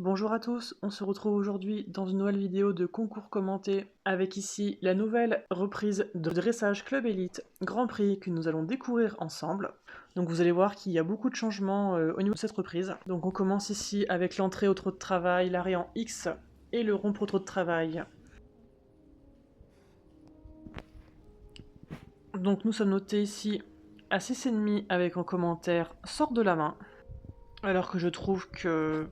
Bonjour à tous, on se retrouve aujourd'hui dans une nouvelle vidéo de concours commenté avec ici la nouvelle reprise de dressage Club Elite Grand Prix que nous allons découvrir ensemble. Donc vous allez voir qu'il y a beaucoup de changements au niveau de cette reprise. Donc on commence ici avec l'entrée au trot de travail, l'arrêt en X et le rompre au trot de travail. Donc nous sommes notés ici à 6,5 avec en commentaire sort de la main. Alors que je trouve que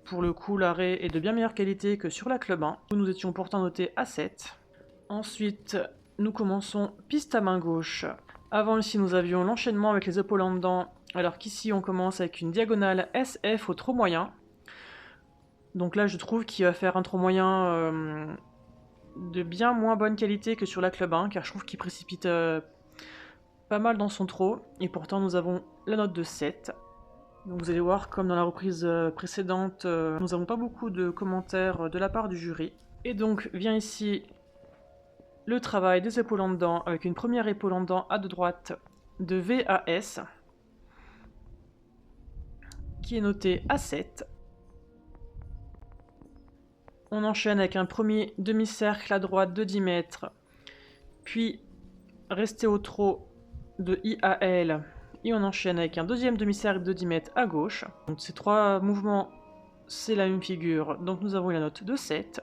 pour le coup l'arrêt est de bien meilleure qualité que sur la Club 1, où nous étions pourtant notés à 7. Ensuite, nous commençons piste à main gauche. Avant ici nous avions l'enchaînement avec les épaules en dedans, alors qu'ici on commence avec une diagonale SF au trot moyen. Donc là je trouve qu'il va faire un trot moyen de bien moins bonne qualité que sur la Club 1, car je trouve qu'il précipite pas mal dans son trot, et pourtant nous avons la note de 7. Donc vous allez voir, comme dans la reprise précédente, nous n'avons pas beaucoup de commentaires de la part du jury. Et donc vient ici le travail des épaules en dedans, avec une première épaule en dedans à de droite de V à S, qui est notée à 7. On enchaîne avec un premier demi-cercle à droite de 10 mètres, puis rester au trot de I à L, et on enchaîne avec un deuxième demi-cercle de 10 mètres à gauche. Donc ces trois mouvements, c'est la même figure, donc nous avons la note de 7.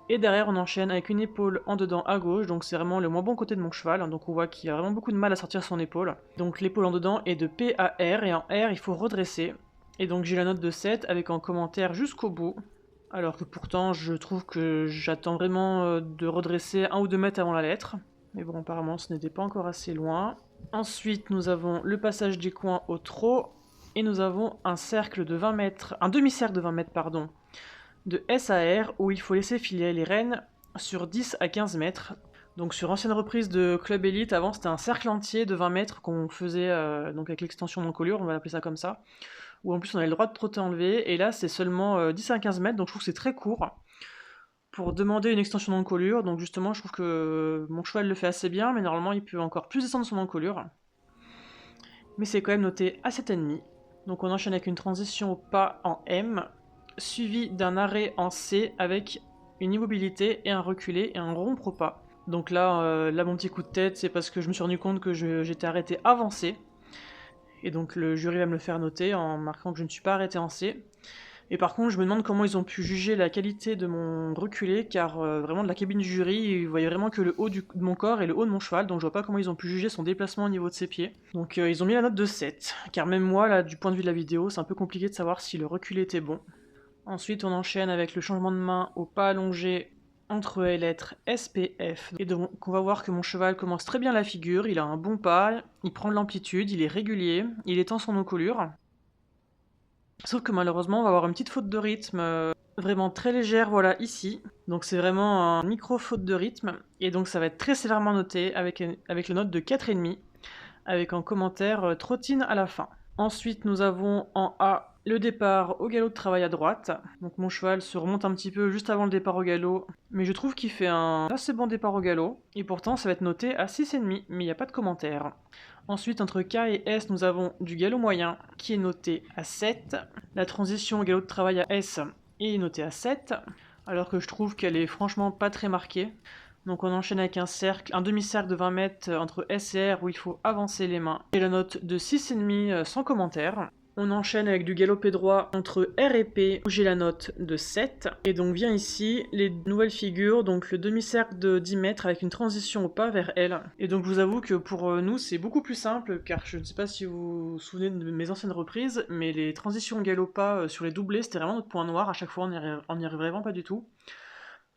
Et derrière on enchaîne avec une épaule en dedans à gauche, donc c'est vraiment le moins bon côté de mon cheval, donc on voit qu'il a vraiment beaucoup de mal à sortir son épaule. Donc l'épaule en dedans est de P à R, et en R il faut redresser. Et donc j'ai la note de 7 avec un commentaire jusqu'au bout, alors que pourtant je trouve que j'attends vraiment de redresser 1 ou 2 mètres avant la lettre. Mais bon, apparemment ce n'était pas encore assez loin. Ensuite nous avons le passage des coins au trot, et nous avons un cercle de 20 mètres, un demi-cercle de 20 mètres pardon, de S à R, où il faut laisser filer les rênes sur 10 à 15 mètres. Donc sur ancienne reprise de Club Elite, avant c'était un cercle entier de 20 mètres qu'on faisait donc avec l'extension d'encolure, on va l'appeler ça comme ça, où en plus on avait le droit de trotter enlevé, et là c'est seulement 10 à 15 mètres, donc je trouve que c'est très court pour demander une extension d'encolure. Donc justement je trouve que mon cheval le fait assez bien, mais normalement il peut encore plus descendre son encolure. Mais c'est quand même noté à 7,5. Donc on enchaîne avec une transition au pas en M, suivi d'un arrêt en C avec une immobilité et un reculé et un rompre au pas. Donc là, mon petit coup de tête, c'est parce que je me suis rendu compte que j'étais arrêté avant C. Et donc le jury va me le faire noter en marquant que je ne suis pas arrêté en C. Et par contre, je me demande comment ils ont pu juger la qualité de mon reculé, car vraiment de la cabine du jury, ils voyaient vraiment que le haut de mon corps et le haut de mon cheval, donc je vois pas comment ils ont pu juger son déplacement au niveau de ses pieds. Donc ils ont mis la note de 7, car même moi, là, du point de vue de la vidéo, c'est un peu compliqué de savoir si le reculé était bon. Ensuite, on enchaîne avec le changement de main au pas allongé entre les lettres SPF. Et donc on va voir que mon cheval commence très bien la figure, il a un bon pas, il prend de l'amplitude, il est régulier, il étend son encolure. Sauf que malheureusement, on va avoir une petite faute de rythme vraiment très légère, voilà, ici. Donc c'est vraiment un micro faute de rythme, et donc ça va être très sévèrement noté avec la note de 4,5, avec un commentaire trottine à la fin. Ensuite, nous avons en A le départ au galop de travail à droite. Donc mon cheval se remonte un petit peu juste avant le départ au galop, mais je trouve qu'il fait un assez bon départ au galop, et pourtant ça va être noté à 6,5, mais il n'y a pas de commentaire. Ensuite, entre K et S, nous avons du galop moyen qui est noté à 7. La transition au galop de travail à S est notée à 7, alors que je trouve qu'elle est franchement pas très marquée. Donc on enchaîne avec un demi-cercle de 20 mètres entre S et R où il faut avancer les mains. Et la note de 6,5 sans commentaire. On enchaîne avec du galopé droit entre R et P où j'ai la note de 7. Et donc vient ici les nouvelles figures, donc le demi-cercle de 10 mètres avec une transition au pas vers L. Et donc je vous avoue que pour nous c'est beaucoup plus simple, car je ne sais pas si vous vous souvenez de mes anciennes reprises, mais les transitions galop-pas sur les doublés c'était vraiment notre point noir, à chaque fois on n'y arrivait vraiment pas du tout.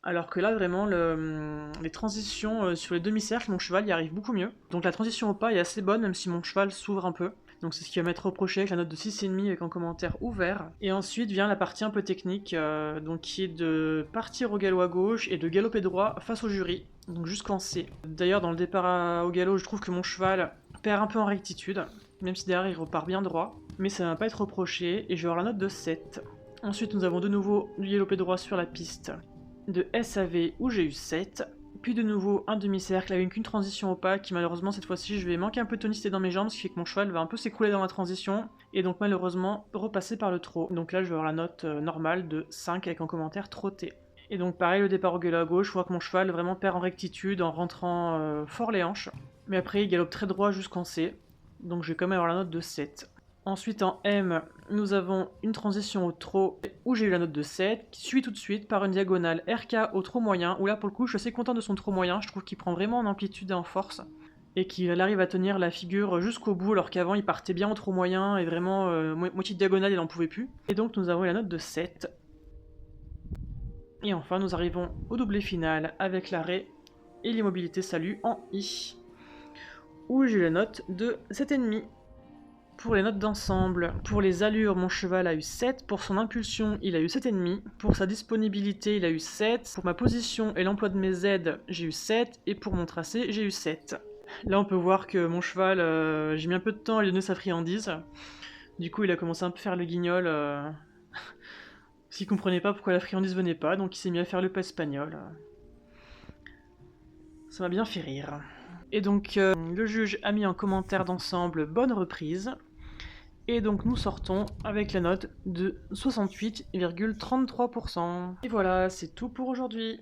Alors que là, vraiment, les transitions sur les demi-cercles, mon cheval y arrive beaucoup mieux. Donc la transition au pas est assez bonne, même si mon cheval s'ouvre un peu. Donc c'est ce qui va m'être reproché avec la note de 6,5 avec un commentaire ouvert. Et ensuite vient la partie un peu technique, donc qui est de partir au galop à gauche et de galoper droit face au jury, donc jusqu'en C. D'ailleurs, dans le départ au galop, je trouve que mon cheval perd un peu en rectitude, même si derrière il repart bien droit. Mais ça ne va pas être reproché, et je vais avoir la note de 7. Ensuite, nous avons de nouveau du galopé droit sur la piste de SAV où j'ai eu 7, Puis de nouveau un demi-cercle avec une transition opaque qui malheureusement cette fois-ci je vais manquer un peu de tonicité dans mes jambes, ce qui fait que mon cheval va un peu s'écrouler dans la transition et donc malheureusement repasser par le trot. Donc là je vais avoir la note normale de 5 avec un commentaire trotté. Et donc pareil, le départ au galop à gauche, je vois que mon cheval vraiment perd en rectitude en rentrant fort les hanches. Mais après il galope très droit jusqu'en C, donc je vais quand même avoir la note de 7. Ensuite en M, nous avons une transition au trot où j'ai eu la note de 7, qui suit tout de suite par une diagonale RK au trot moyen, où là pour le coup je suis assez content de son trot moyen, je trouve qu'il prend vraiment en amplitude et en force, et qu'il arrive à tenir la figure jusqu'au bout, alors qu'avant il partait bien au trot moyen, et vraiment moitié de diagonale il n'en pouvait plus. Et donc nous avons la note de 7. Et enfin nous arrivons au doublé final avec l'arrêt et l'immobilité salut en I, où j'ai la note de 7,5. Pour les notes d'ensemble, pour les allures, mon cheval a eu 7, pour son impulsion, il a eu 7,5, pour sa disponibilité, il a eu 7, pour ma position et l'emploi de mes aides, j'ai eu 7, et pour mon tracé, j'ai eu 7. Là, on peut voir que mon cheval, j'ai mis un peu de temps à lui donner sa friandise. Du coup, il a commencé un peu à faire le guignol, parce qu'il comprenait pas pourquoi la friandise venait pas, donc il s'est mis à faire le pas espagnol. Ça m'a bien fait rire. Et donc, le juge a mis en commentaire d'ensemble « Bonne reprise ». Et donc nous sortons avec la note de 68,33%. Et voilà, c'est tout pour aujourd'hui.